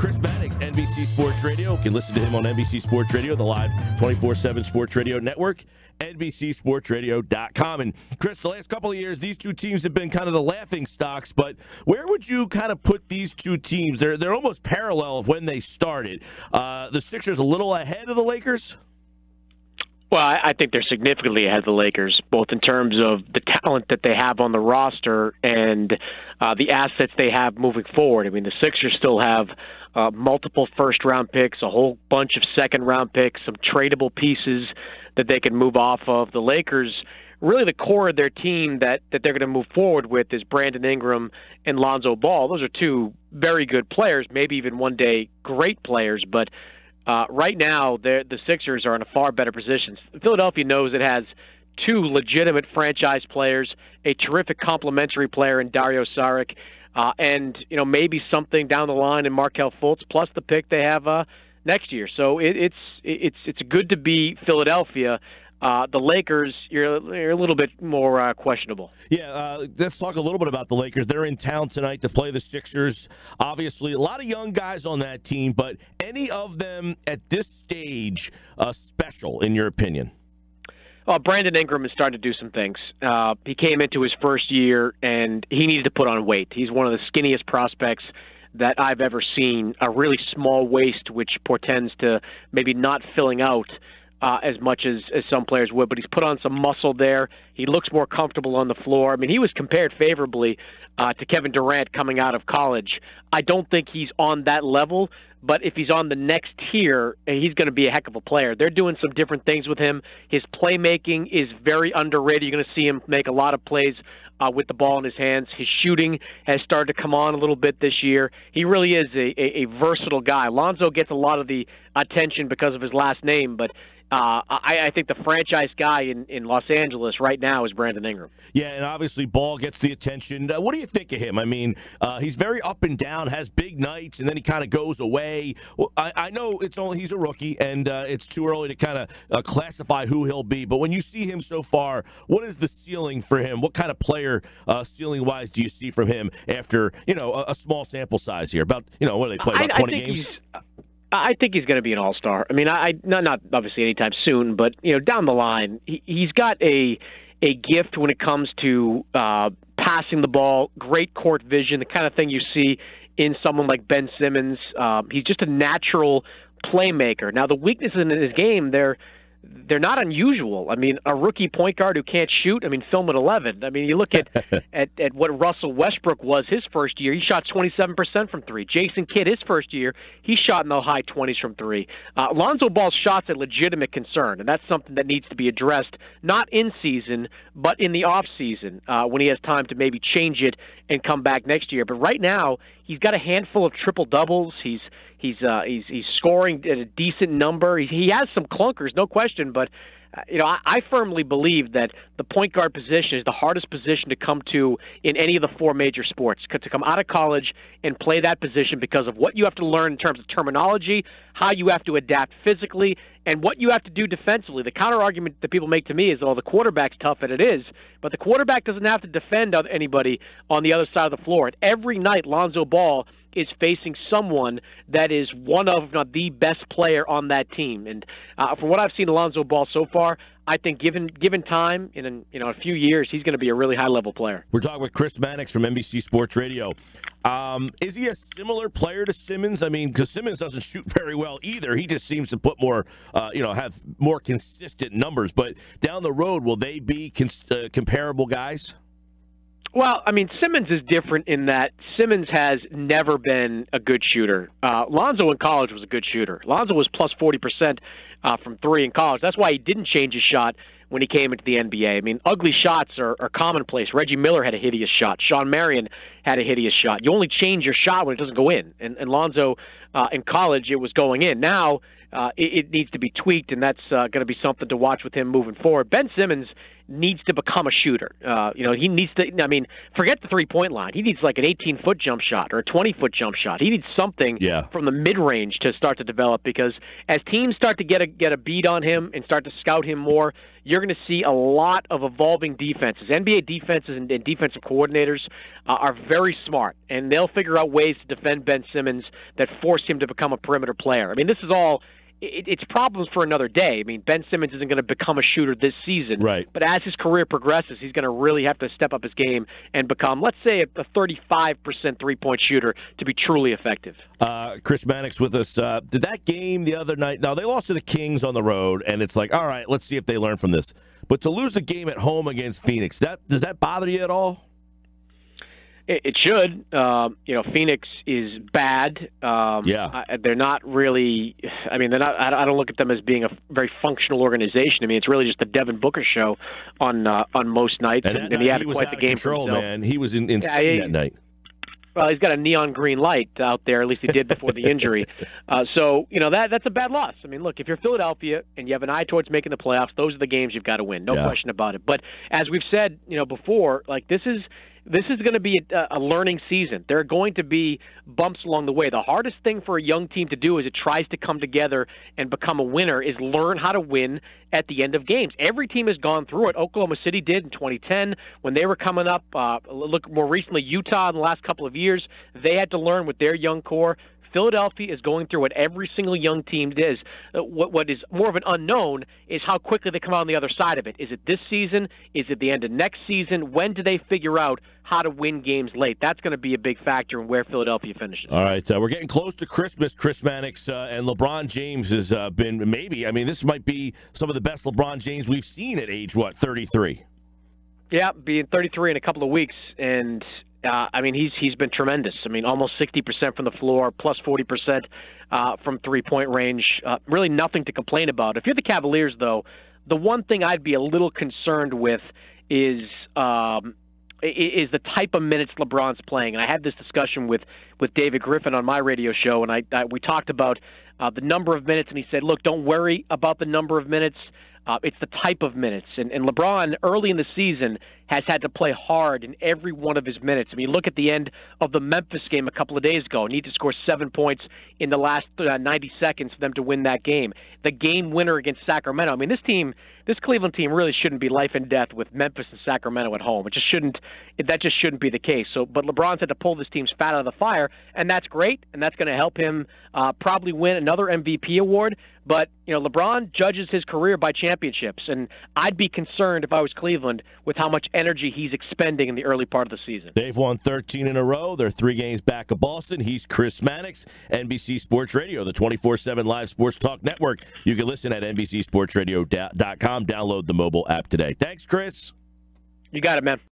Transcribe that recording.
Chris Mannix, NBC Sports Radio. You can listen to him on NBC Sports Radio, the live 24/7 Sports Radio network, NBCSportsRadio.com. And Chris, the last couple of years, these two teams have been kind of the laughing stocks, but where would you kind of put these two teams? They're almost parallel of when they started. The Sixers a little ahead of the Lakers? Well, I think they're significantly ahead of the Lakers, both in terms of the talent that they have on the roster and the assets they have moving forward. I mean, the Sixers still have multiple first-round picks, a whole bunch of second-round picks, some tradable pieces that they can move off of. The Lakers, really the core of their team that they're going to move forward with is Brandon Ingram and Lonzo Ball. Those are two very good players, maybe even one day great players, but right now, the Sixers are in a far better position. Philadelphia knows it has two legitimate franchise players, a terrific complementary player in Dario Saric, and maybe something down the line in Markelle Fultz, plus the pick they have next year. So it's good to be Philadelphia. The Lakers, you're a little bit more questionable. Yeah, let's talk a little bit about the Lakers. They're in town tonight to play the Sixers. Obviously, a lot of young guys on that team, but any of them at this stage special, in your opinion? Brandon Ingram is starting to do some things. He came into his first year, and he needed to put on weight. He's one of the skinniest prospects that I've ever seen, a really small waist, which portends to maybe not filling out as much as some players would, but he's put on some muscle there. He looks more comfortable on the floor. I mean, he was compared favorably to Kevin Durant coming out of college. I don't think he's on that level, but if he's on the next tier, he's going to be a heck of a player. They're doing some different things with him. His playmaking is very underrated. You're going to see him make a lot of plays with the ball in his hands. His shooting has started to come on a little bit this year. He really is a versatile guy. Lonzo gets a lot of the attention because of his last name, but I think the franchise guy in Los Angeles right now is Brandon Ingram. Yeah, and obviously Ball gets the attention. What do you think of him? I mean, he's very up and down, has big nights, and then he kind of goes away. Well, I know he's a rookie, and it's too early to kind of classify who he'll be. But when you see him so far, what is the ceiling for him? What kind of player, ceiling-wise, do you see from him after a small sample size here? About what do they play, about 20 games? I think he's going to be an all-star. I mean, not obviously anytime soon, but down the line, he's got a gift when it comes to passing the ball, great court vision, the kind of thing you see in someone like Ben Simmons. He's just a natural playmaker. Now, the weaknesses in his game, they're not unusual. I mean, a rookie point guard who can't shoot, film at 11. I mean, you look at what Russell Westbrook was his first year. He shot 27% from three. Jason Kidd, his first year, he shot in the high 20s from three. Lonzo Ball's shot's a legitimate concern, and that's something that needs to be addressed, not in season, but in the off season when he has time to maybe change it and come back next year. But right now, he's got a handful of triple doubles. He's scoring at a decent number. He has some clunkers, no question, but I firmly believe that the point guard position is the hardest position to come to in any of the four major sports. To come out of college and play that position because of what you have to learn in terms of terminology, how you have to adapt physically, and what you have to do defensively. The counter argument that people make to me is, the quarterback's tough, and it is, but the quarterback doesn't have to defend anybody on the other side of the floor. And every night, Lonzo Ball is facing someone that is one of, if not the best player on that team. And from what I've seen Lonzo Ball so far, I think given time, in a few years, he's going to be a really high-level player. We're talking with Chris Mannix from NBC Sports Radio. Is he a similar player to Simmons? I mean, because Simmons doesn't shoot very well either. He just seems to put more, have more consistent numbers. But down the road, will they be comparable guys? Well, Simmons is different in that Simmons has never been a good shooter. Lonzo in college was a good shooter. Lonzo was plus 40% from three in college. That's why he didn't change his shot when he came into the NBA. Ugly shots are commonplace. Reggie Miller had a hideous shot. Sean Marion had a hideous shot. You only change your shot when it doesn't go in. And Lonzo in college, it was going in. Now it needs to be tweaked, and that's going to be something to watch with him moving forward. Ben Simmons needs to become a shooter. He needs to, forget the three-point line. He needs like an 18-foot jump shot or a 20-foot jump shot. He needs something from the mid-range to start to develop, because as teams start to get a beat on him and start to scout him more, you're going to see a lot of evolving defenses. NBA defenses and defensive coordinators are very smart, and they'll figure out ways to defend Ben Simmons that force him to become a perimeter player. I mean, this is all it's problems for another day. I mean, Ben Simmons isn't going to become a shooter this season. Right. But as his career progresses, he's going to really have to step up his game and become, let's say, a 35% three-point shooter to be truly effective. Chris Mannix with us. Did that game the other night, now they lost to the Kings on the road, and it's like, all right, let's see if they learn from this. But to lose the game at home against Phoenix, does that bother you at all? It should. Phoenix is bad. They're not really. I mean, they're not. I don't look at them as being a very functional organization. I mean, it's really just the Devin Booker show on most nights, and he had quite the game for himself. Man, he was insane that night. Well, he's got a neon green light out there. At least he did before the injury. That's a bad loss. I mean, look, if you're Philadelphia and you have an eye towards making the playoffs, those are the games you've got to win. No question about it. But as we've said, before, like this is going to be a learning season. There are going to be bumps along the way. The hardest thing for a young team to do as it tries to come together and become a winner is learn how to win at the end of games. Every team has gone through it. Oklahoma City did in 2010 when they were coming up. Look more recently, Utah in the last couple of years. They had to learn with their young core. Philadelphia is going through what every single young team does. What is more of an unknown is how quickly they come out on the other side of it. Is it this season? Is it the end of next season? When do they figure out how to win games late? That's going to be a big factor in where Philadelphia finishes. All right, we're getting close to Christmas, Chris Mannix, and LeBron James has been this might be some of the best LeBron James we've seen at age, 33? Yeah, being 33 in a couple of weeks, and he's been tremendous. I mean, almost 60% from the floor, plus 40% from three-point range. Really nothing to complain about. If you're the Cavaliers, though, the one thing I'd be a little concerned with is the type of minutes LeBron's playing. And I had this discussion with David Griffin on my radio show, and we talked about the number of minutes, and he said, look, don't worry about the number of minutes. It's the type of minutes. And LeBron, early in the season, has had to play hard in every one of his minutes. I mean, look at the end of the Memphis game a couple of days ago. Need to score 7 points in the last 90 seconds for them to win that game. The game winner against Sacramento. I mean, this Cleveland team really shouldn't be life and death with Memphis and Sacramento at home. That just shouldn't be the case. But LeBron's had to pull this team's fat out of the fire, and that's great, and that's going to help him probably win another MVP award. But, LeBron judges his career by championships, and I'd be concerned if I was Cleveland with how much energy he's expending in the early part of the season. They've won 13 in a row. They're 3 games back of Boston. He's Chris Mannix, NBC Sports Radio, the 24/7 live sports talk network. You can listen at NBCSportsRadio.com. Download the mobile app today. Thanks, Chris. You got it, man.